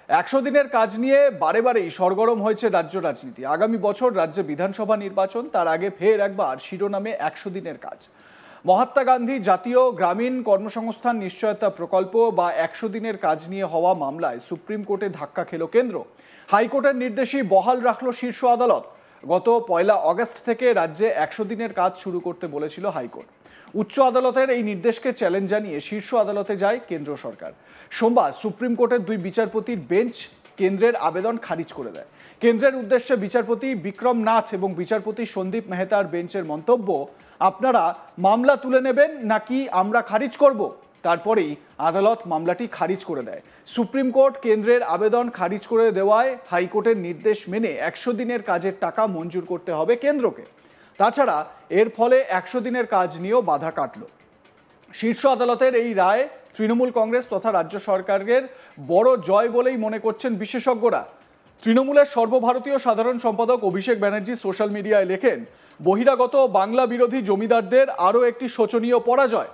100 দিনের কাজ নিয়ে বারে বারেই সরগরম হয়েছে রাজ্য রাজনীতি। আগামী বছর রাজ্যে বিধানসভা নির্বাচন, তার আগে ফের একবার শিরোনামে 100 দিনের কাজ। মহাত্মা গান্ধী জাতীয় গ্রামীণ কর্মসংস্থান নিশ্চয়তা প্রকল্প বা 100 দিনের কাজ নিয়ে হওয়া মামলায় সুপ্রিম কোর্টে ধাক্কা খেল কেন্দ্র। হাইকোর্টের নির্দেশই বহাল রাখল শীর্ষ আদালত। গত 1 আগস্ট থেকে রাজ্যে 100 দিনের কাজ শুরু করতে বলেছিল হাইকোর্ট। উচ্চ আদালতের এই নির্দেশকে চ্যালেঞ্জ জানিয়ে শীর্ষ আদালতে যায় কেন্দ্র সরকার। সোমবার সুপ্রিম কোর্টের 2 বিচারপতির বেঞ্চ কেন্দ্রের আবেদন খারিজ করে দেয়। কেন্দ্রের উদ্দেশ্যে বিচারপতি বিক্রম নাথ এবং বিচারপতি সন্দীপ মেহতার বেঞ্চের মন্তব্য, আপনারা মামলা তুলে নেবেন নাকি আমরা খারিজ করব। তারপরেই আদালত মামলাটি খারিজ করে দেয়। সুপ্রিম কোর্ট কেন্দ্রের আবেদন খারিজ করে দেওয়ায় হাইকোর্টের নির্দেশ মেনে 100 দিনের কাজের টাকা মঞ্জুর করতে হবে কেন্দ্রকে। তাছাড়া এর ফলে 100 দিনের কাজ নিয়েও বাধা কাটল। শীর্ষ আদালতের এই রায় তৃণমূল কংগ্রেস তথা রাজ্য সরকারের বড় জয় বলেই মনে করছেন বিশেষজ্ঞরা। তৃণমূলের সর্বভারতীয় সাধারণ সম্পাদক অভিষেক ব্যানার্জি সোশ্যাল মিডিয়ায় লেখেন, বহিরাগত বাংলা বিরোধী জমিদারদের আরও একটি শোচনীয় পরাজয়।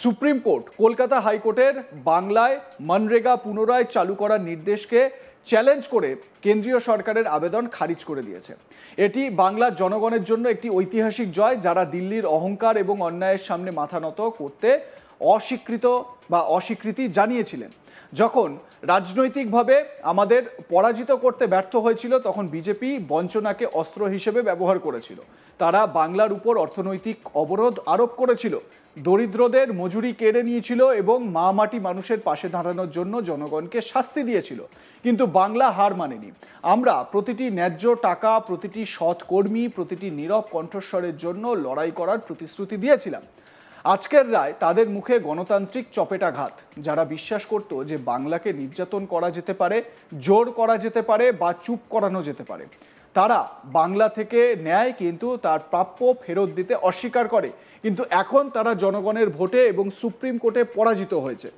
সুপ্রিম কোর্ট কলকাতা হাইকোর্টের বাংলায় মনরেগা পুনরায় চালু করার নির্দেশকে চ্যালেঞ্জ করে কেন্দ্রীয় সরকারের আবেদন খারিজ করে দিয়েছে। এটি বাংলার জনগণের জন্য একটি ঐতিহাসিক জয়, যারা দিল্লির অহংকার এবং অন্যায়ের সামনে মাথা নত করতে অস্বীকৃতি জানিয়েছিলেন। যখন রাজনৈতিকভাবে আমাদের পরাজিত করতে ব্যর্থ হয়েছিল, তখন বিজেপি বঞ্চনাকে অস্ত্র হিসেবে ব্যবহার করেছিল। তারা বাংলার উপর অর্থনৈতিক অবরোধ আরোপ করেছিল, দরিদ্রদের মজুরি কেড়ে নিয়েছিল এবং মা মাটি মানুষের পাশে দাঁড়ানোর জন্য জনগণকে শাস্তি দিয়েছিল। কিন্তু বাংলা হার মানেনি। আমরা প্রতিটি ন্যায্য টাকা, প্রতিটি সৎ কর্মী, প্রতিটি নীরব কণ্ঠস্বরের জন্য লড়াই করার প্রতিশ্রুতি দিয়েছিলাম। আজকের রায় তাদের মুখে গণতান্ত্রিক চপেটাঘাত। যারা বিশ্বাস করত যে বাংলাকে নির্যাতন করা যেতে পারে, জোর করা যেতে পারে বা চুপ করানো যেতে পারে, তারা বাংলা থেকে নেয় কিন্তু তার প্রাপ্য ফেরত দিতে অস্বীকার করে। কিন্তু এখন তারা জনগণের ভোটে এবং সুপ্রিম কোর্টে পরাজিত হয়েছে।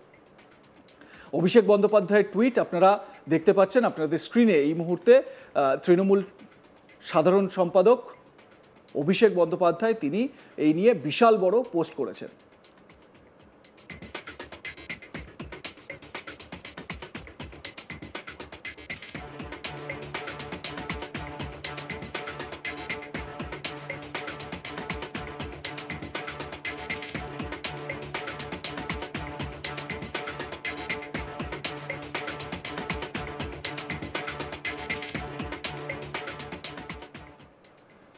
অভিষেক বন্দ্যোপাধ্যায়ের টুইট আপনারা দেখতে পাচ্ছেন আপনাদের স্ক্রিনে এই মুহূর্তে। তৃণমূল সাধারণ সম্পাদক অভিষেক বন্দ্যোপাধ্যায় তিনি এই নিয়ে বিশাল বড় পোস্ট করেছেন।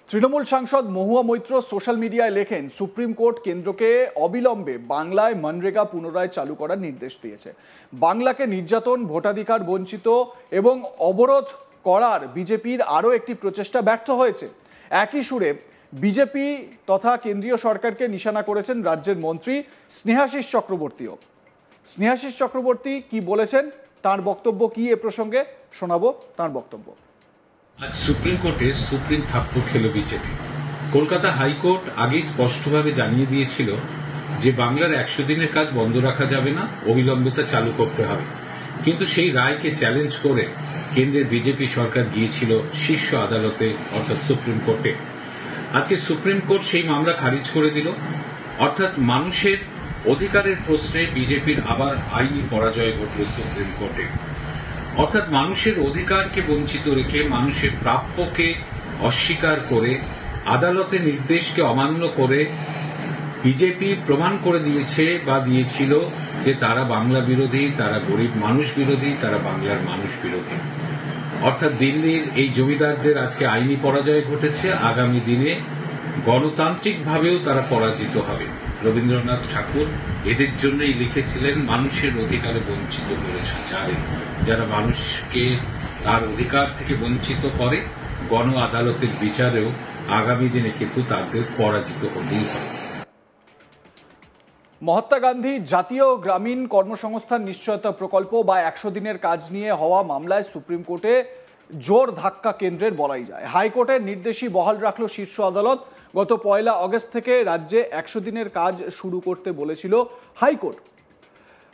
তৃণমূল সাংসদ মহুয়া মৈত্র সোশ্যাল মিডিয়ায় লেখেন, সুপ্রিম কোর্ট কেন্দ্রকে অবিলম্বে বাংলায় মনরেগা পুনরায় চালু করার নির্দেশ দিয়েছে। বাংলাকে নির্যাতন, ভোটাধিকার বঞ্চিত এবং অবরোধ করার বিজেপির আরও একটি প্রচেষ্টা ব্যর্থ হয়েছে। একই সুরে বিজেপি তথা কেন্দ্রীয় সরকারকে নিশানা করেছেন রাজ্যের মন্ত্রী স্নেহাশিস চক্রবর্তীও। স্নেহাশিস চক্রবর্তী কি বলেছেন, তার বক্তব্য কি এ প্রসঙ্গে শোনাবো তার বক্তব্য। আজ সুপ্রিম কোর্টে সুপ্রিম থাপ্পড় খেল বিজেপি। কলকাতা হাইকোর্ট আগেই স্পষ্টভাবে জানিয়ে দিয়েছিল যে বাংলার 100 দিনের কাজ বন্ধ রাখা যাবে না, অবিলম্বে তা চালু করতে হবে। কিন্তু সেই রায়কে চ্যালেঞ্জ করে কেন্দ্রের বিজেপি সরকার গিয়েছিল শীর্ষ আদালতে অর্থাৎ সুপ্রিম কোর্টে। আজকে সুপ্রিম কোর্ট সেই মামলা খারিজ করে দিল। অর্থাৎ মানুষের অধিকারের প্রশ্নে বিজেপির আবার আইনি পরাজয় ঘটল সুপ্রিম কোর্টে। অর্থাৎ মানুষের অধিকারকে বঞ্চিত রেখে, মানুষের প্রাপ্যকে অস্বীকার করে, আদালতের নির্দেশকে অমান্য করে বিজেপি প্রমাণ করে দিয়েছে বা দিয়েছিল যে তারা বাংলা বিরোধী, তারা গরিব মানুষ বিরোধী, তারা বাংলার মানুষ বিরোধী। অর্থাৎ দিল্লির এই জমিদারদের আজকে আইনি পরাজয় ঘটেছে। আগামী দিনে গণতান্ত্রিকভাবেও তারা পরাজিত হবে। রবীন্দ্রনাথ ঠাকুর এদের জন্যই লিখেছিলেন, মানুষের অধিকারে বঞ্চিত করেছে যারা মানুষকে তার অধিকার থেকে বঞ্চিত করে, গণ আদালতের বিচারেও আগামী দিনে কিন্তু তাদের পরাজিত হতেই হবে। মহাত্মা গান্ধী জাতীয় গ্রামীণ কর্মসংস্থান নিশ্চয়তা প্রকল্প বা 100 দিনের কাজ নিয়ে হওয়া মামলায় সুপ্রিম কোর্টে জোর ধাক্কা কেন্দ্রের বলাই যায়। হাইকোর্টের নির্দেশই বহাল রাখল শীর্ষ আদালত। গত 1 আগস্ট থেকে রাজ্যে 100 দিনের কাজ শুরু করতে বলেছিল হাইকোর্ট।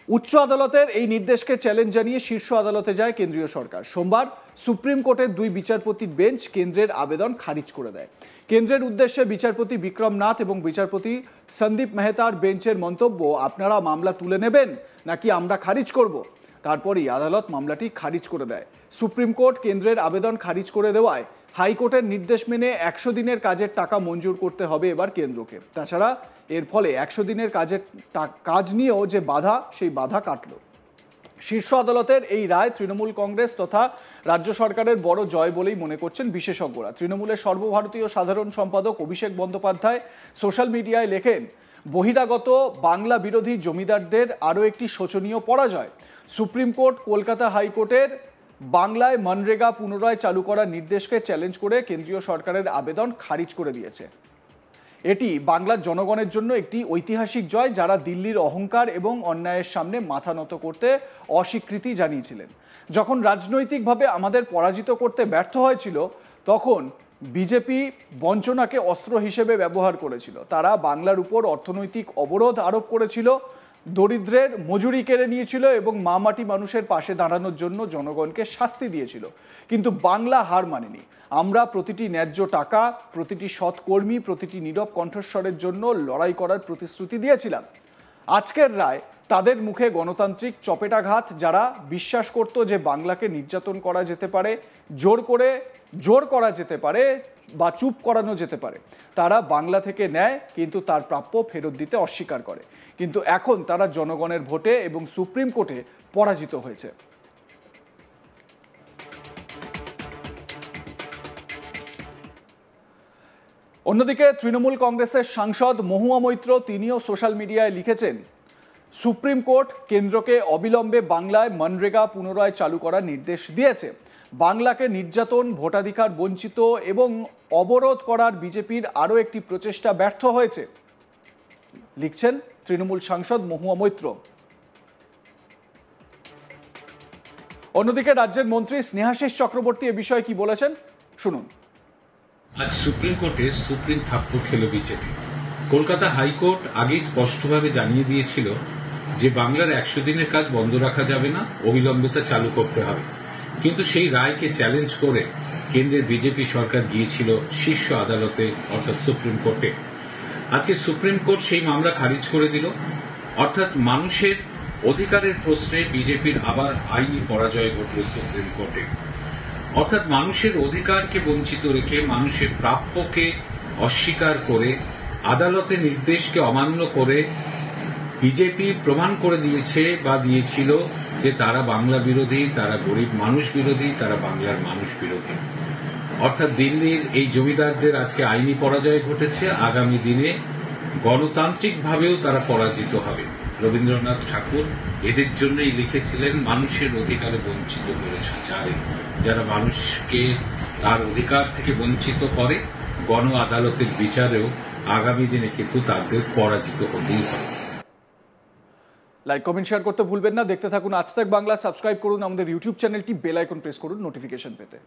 উচ্চ আদালতের এই নির্দেশকে চ্যালেঞ্জ জানিয়ে শীর্ষ আদালতে যায় কেন্দ্রীয় সরকার। সোমবার সুপ্রিম কোর্টের 2 বিচারপতির বেঞ্চ কেন্দ্রের আবেদন খারিজ করে দেয়। কেন্দ্রের উদ্দেশ্যে বিচারপতি বিক্রম নাথ এবং বিচারপতি সন্দীপ মেহতার বেঞ্চের মন্তব্য, আপনারা মামলা তুলে নেবেন নাকি আমরা খারিজ করব। তারপরই আদালত মামলাটি খারিজ করে দেয়। সুপ্রিম কোর্ট কেন্দ্রের আবেদন খারিজ করে দেওয়ায় হাইকোর্টের নির্দেশ মেনে 100 দিনের কাজের টাকা মঞ্জুর করতে হবে এবার কেন্দ্রকে। তাছাড়া এর ফলে 100 দিনের কাজ নিয়েও যে বাধা, সেই বাধা কাটল। শীর্ষ আদালতের এই রায় তৃণমূল কংগ্রেস তথা রাজ্য সরকারের বড় জয় বলেই মনে করছেন বিশেষজ্ঞরা। তৃণমূলের সর্বভারতীয় সাধারণ সম্পাদক অভিষেক বন্দ্যোপাধ্যায় সোশ্যাল মিডিয়ায় লেখেন, বহিরাগত বাংলা বিরোধী জমিদারদের আরও একটি শোচনীয় পরাজয়। সুপ্রিম কোর্ট কলকাতা হাইকোর্টের বাংলায় মনরেগা পুনরায় চালু করার নির্দেশকে চ্যালেঞ্জ করে কেন্দ্রীয় সরকারের আবেদন খারিজ করে দিয়েছে। এটি বাংলার জনগণের জন্য একটি ঐতিহাসিক জয়, যারা দিল্লির অহংকার এবং অন্যায়ের সামনে মাথা নত করতে অস্বীকৃতি জানিয়েছিলেন। যখন রাজনৈতিকভাবে আমাদের পরাজিত করতে ব্যর্থ হয়েছিল, তখন বিজেপি বঞ্চনাকে অস্ত্র হিসেবে ব্যবহার করেছিল। তারা বাংলার উপর অর্থনৈতিক অবরোধ আরোপ করেছিল, দরিদ্রের মজুরি কেড়ে নিয়েছিল এবং মাটি মানুষের পাশে দাঁড়ানোর জন্য জনগণকে শাস্তি দিয়েছিল। কিন্তু বাংলা হার মানেনি। আমরা প্রতিটি ন্যায্য টাকা, প্রতিটি সৎকর্মী, প্রতিটি নীরব কণ্ঠস্বরের জন্য লড়াই করার প্রতিশ্রুতি দিয়েছিলাম। আজকের রায় তাদের মুখে গণতান্ত্রিক চপেটাঘাত। যারা বিশ্বাস করত যে বাংলাকে নির্যাতন করা যেতে পারে, জোর করা যেতে পারে বা চুপ করানো যেতে পারে, তারা বাংলা থেকে নেয় কিন্তু তার প্রাপ্য ফেরত দিতে অস্বীকার করে। কিন্তু এখন তারা জনগণের ভোটে এবং সুপ্রিম কোর্টে পরাজিত হয়েছে। অন্যদিকে তৃণমূল কংগ্রেসের সাংসদ মহুয়া মৈত্র তিনিও সোশ্যাল মিডিয়ায় লিখেছেন, সুপ্রিম কোর্ট কেন্দ্রকে অবিলম্বে বাংলায় মনরেগা পুনরায় চালু করার নির্দেশ দিয়েছে। বাংলাকে নির্যাতন, ভোটাধিকার বঞ্চিত এবং অবরোধ করার বিজেপির আরও একটি প্রচেষ্টা ব্যর্থ হয়েছে, লিখছেন তৃণমূল সাংসদ মহুয়া মৈত্র। অন্যদিকে রাজ্যের মন্ত্রী স্নেহাশিস চক্রবর্তী এ বিষয়ে কি বলেছেন শুনুন। আজ সুপ্রিম কোর্টে সুপ্রিম থাপ্পড় খেল বিজেপি। কলকাতা হাইকোর্ট আগেই স্পষ্টভাবে জানিয়ে দিয়েছিল যে বাংলার 100 দিনের কাজ বন্ধ রাখা যাবে না, অবিলম্বে তা চালু করতে হবে। কিন্তু সেই রায়কে চ্যালেঞ্জ করে কেন্দ্রের বিজেপি সরকার গিয়েছিল শীর্ষ আদালতে অর্থাৎ সুপ্রিম কোর্টে। আজকে সুপ্রিম কোর্ট সেই মামলা খারিজ করে দিল। অর্থাৎ মানুষের অধিকারের প্রশ্নে বিজেপির আবার আইনি পরাজয় ঘটল সুপ্রিম কোর্টে। অর্থাৎ মানুষের অধিকারকে বঞ্চিত রেখে, মানুষের প্রাপ্যকে অস্বীকার করে, আদালতের নির্দেশকে অমান্য করে বিজেপি প্রমাণ করে দিয়েছে বা দিয়েছিল যে তারা বাংলা বিরোধী, তারা গরিব মানুষ বিরোধী, তারা বাংলার মানুষ বিরোধী। অর্থাৎ দিল্লির এই জমিদারদের আজকে আইনি পরাজয় ঘটেছে। আগামী দিনে গণতান্ত্রিকভাবেও তারা পরাজিত হবে। রবীন্দ্রনাথ ঠাকুর এদের জন্যই লিখেছিলেন, মানুষের অধিকারে বঞ্চিত করেছে যারা মানুষকে তার অধিকার থেকে বঞ্চিত করে, গণ আদালতের বিচারেও আগামী দিনে কিন্তু তাদের পরাজিত হতেই হবে। লাইক, কমেন্ট, শেয়ার করতে ভুলবেন না। দেখতে থাকুন আজ তাক বাংলা। সাবস্ক্রাইব করুন আমাদের ইউটিউব চ্যানেলটি, বেল আইকন প্রেস করুন নোটিফিকেশন পেতে।